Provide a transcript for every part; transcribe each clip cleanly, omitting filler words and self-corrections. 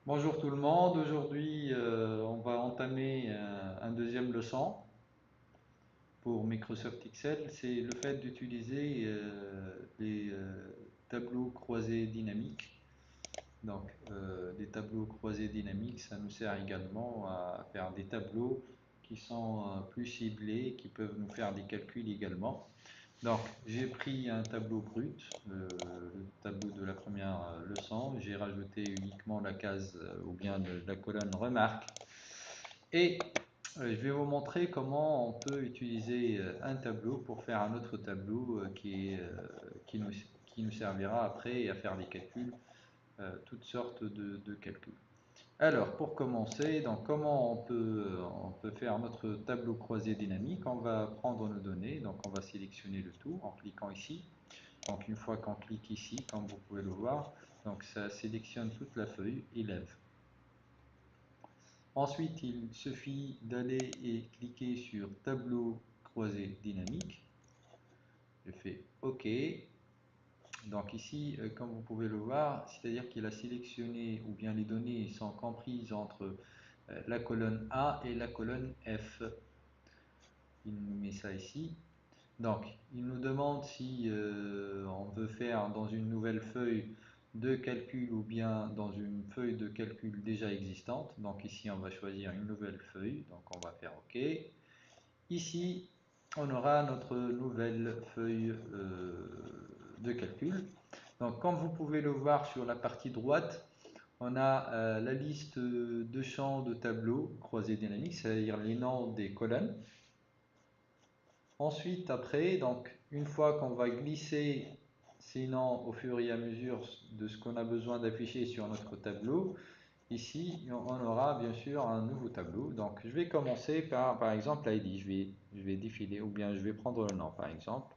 Bonjour tout le monde, aujourd'hui on va entamer un deuxième leçon pour Microsoft Excel, c'est le fait d'utiliser les tableaux croisés dynamiques. Donc les tableaux croisés dynamiques, ça nous sert également à faire des tableaux qui sont plus ciblés, qui peuvent nous faire des calculs également. Donc j'ai pris un tableau brut, le tableau de la première leçon, j'ai rajouté uniquement la case ou bien la colonne remarque et je vais vous montrer comment on peut utiliser un tableau pour faire un autre tableau qui nous servira après à faire des calculs, toutes sortes de calculs. Alors, pour commencer, donc comment on peut faire notre tableau croisé dynamique? On va prendre nos données, donc on va sélectionner le tout en cliquant ici. Donc une fois qu'on clique ici, comme vous pouvez le voir, donc ça sélectionne toute la feuille élève. Ensuite, il suffit d'aller et cliquer sur tableau croisé dynamique. Je fais OK. Donc ici, comme vous pouvez le voir, c'est-à-dire qu'il a sélectionné, ou bien les données sont comprises entre la colonne A et la colonne F. Il nous met ça ici. Donc, il nous demande si on veut faire dans une nouvelle feuille de calcul ou bien dans une feuille de calcul déjà existante. Donc ici, on va choisir une nouvelle feuille. Donc on va faire OK. Ici, on aura notre nouvelle feuille de calcul. Donc, comme vous pouvez le voir sur la partie droite, on a la liste de champs de tableaux croisés dynamiques, c'est-à-dire les noms des colonnes. Ensuite, après, donc, une fois qu'on va glisser ces noms au fur et à mesure de ce qu'on a besoin d'afficher sur notre tableau, ici, on aura bien sûr un nouveau tableau. Donc, je vais commencer par exemple, l'ID. Je vais défiler, ou bien je vais prendre le nom, par exemple.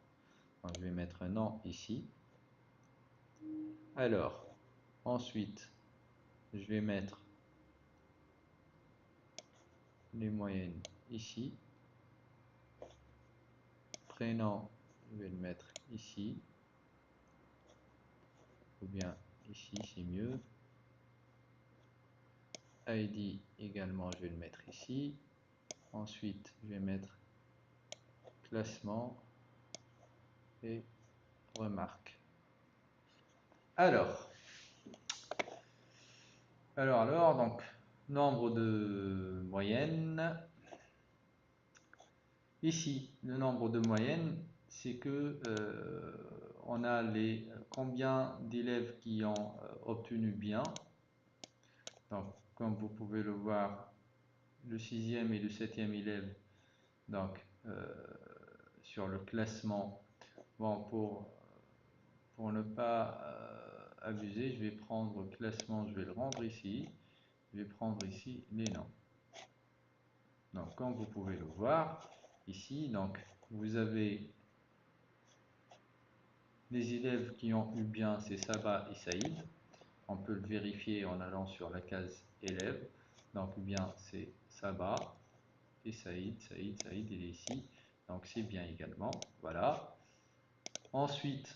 Donc, je vais mettre un nom ici. Alors, ensuite, je vais mettre les moyennes ici. Prénom, je vais le mettre ici. Ou bien ici, c'est mieux. ID également, je vais le mettre ici. Ensuite, je vais mettre classement et remarque. Alors, donc, nombre de moyennes. Ici, le nombre de moyennes, c'est que on a combien d'élèves qui ont obtenu bien. Donc, comme vous pouvez le voir, le sixième et le septième élève, donc sur le classement. Bon, pour ne pas abuser, je vais prendre le classement, je vais le rendre ici. Je vais prendre ici les noms. Donc, comme vous pouvez le voir ici, donc vous avez les élèves qui ont eu bien, c'est Saba et Saïd. On peut le vérifier en allant sur la case élève. Donc, bien, c'est Saba et Saïd. Saïd, il est ici. Donc, c'est bien également. Voilà. Ensuite,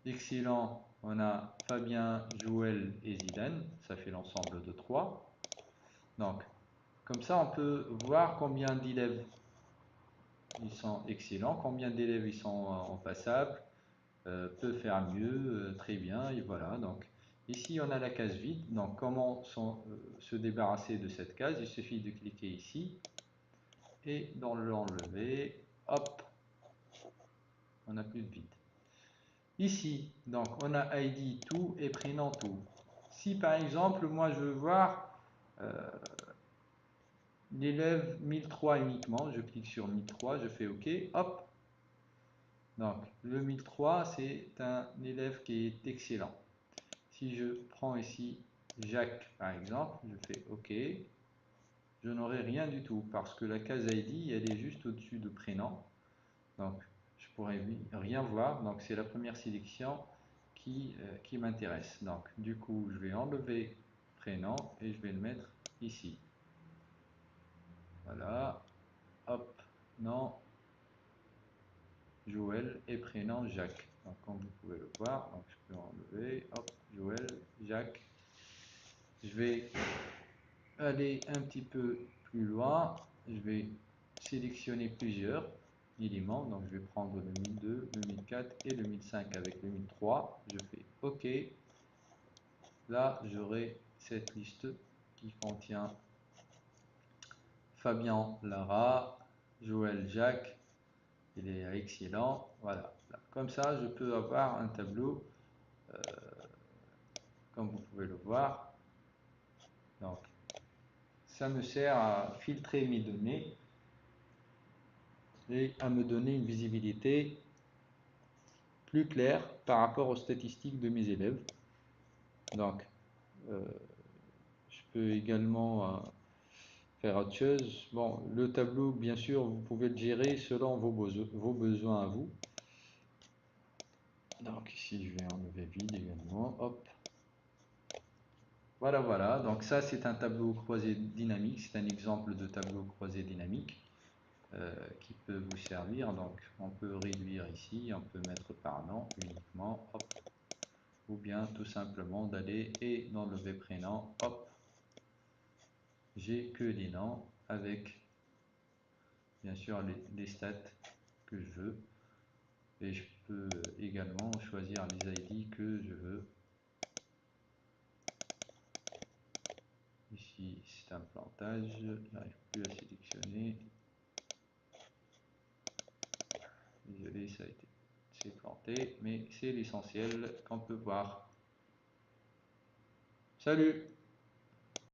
excellent, on a Fabien, Joël et Zidane. Ça fait l'ensemble de 3. Donc, comme ça, on peut voir combien d'élèves ils sont excellents, combien d'élèves ils sont en passable, peut faire mieux, très bien, et voilà. Donc, ici, on a la case vide. Donc, comment se débarrasser de cette case? Il suffit de cliquer ici et dans l'enlever. Hop, on n'a plus de vide. Ici, donc, on a ID tout et prénom tout. Si par exemple, moi je veux voir l'élève 1003 uniquement, je clique sur 1003, je fais OK, hop. Donc, le 1003, c'est un élève qui est excellent. Si je prends ici Jacques, par exemple, je fais OK, je n'aurai rien du tout parce que la case ID, elle est juste au-dessus de prénom. Donc, je pourrais rien voir. Donc, c'est la première sélection qui m'intéresse. Donc, du coup, je vais enlever prénom et je vais le mettre ici. Voilà. Hop. Non. Joël et prénom Jacques. Donc, comme vous pouvez le voir, donc je peux enlever. Hop. Joël, Jacques. Je vais aller un petit peu plus loin. Je vais sélectionner plusieurs éléments. Donc je vais prendre le 1002, le 1004 et le 1005 avec le 1003. Je fais OK. Là, j'aurai cette liste qui contient Fabien Lara, Joël Jacques. Il est excellent. Voilà. Comme ça, je peux avoir un tableau, comme vous pouvez le voir. Donc, ça me sert à filtrer mes données et à me donner une visibilité plus claire par rapport aux statistiques de mes élèves. Donc, euh, je peux également faire autre chose. Bon, le tableau, bien sûr, vous pouvez le gérer selon vos besoins à vous. Donc ici, je vais enlever vide également. Hop. Voilà, voilà. Donc ça, c'est un tableau croisé dynamique. C'est un exemple de tableau croisé dynamique qui peut vous servir. Donc on peut réduire ici, on peut mettre par nom uniquement. Hop. Ou bien tout simplement d'aller et d'enlever prénom. Hop. J'ai que des noms avec bien sûr les stats que je veux. Et je peux également choisir les ID que je veux. Ici, c'est un plantage, je n'arrive plus à sélectionner. Désolé, ça a été c'est planté, mais c'est l'essentiel qu'on peut voir. Salut!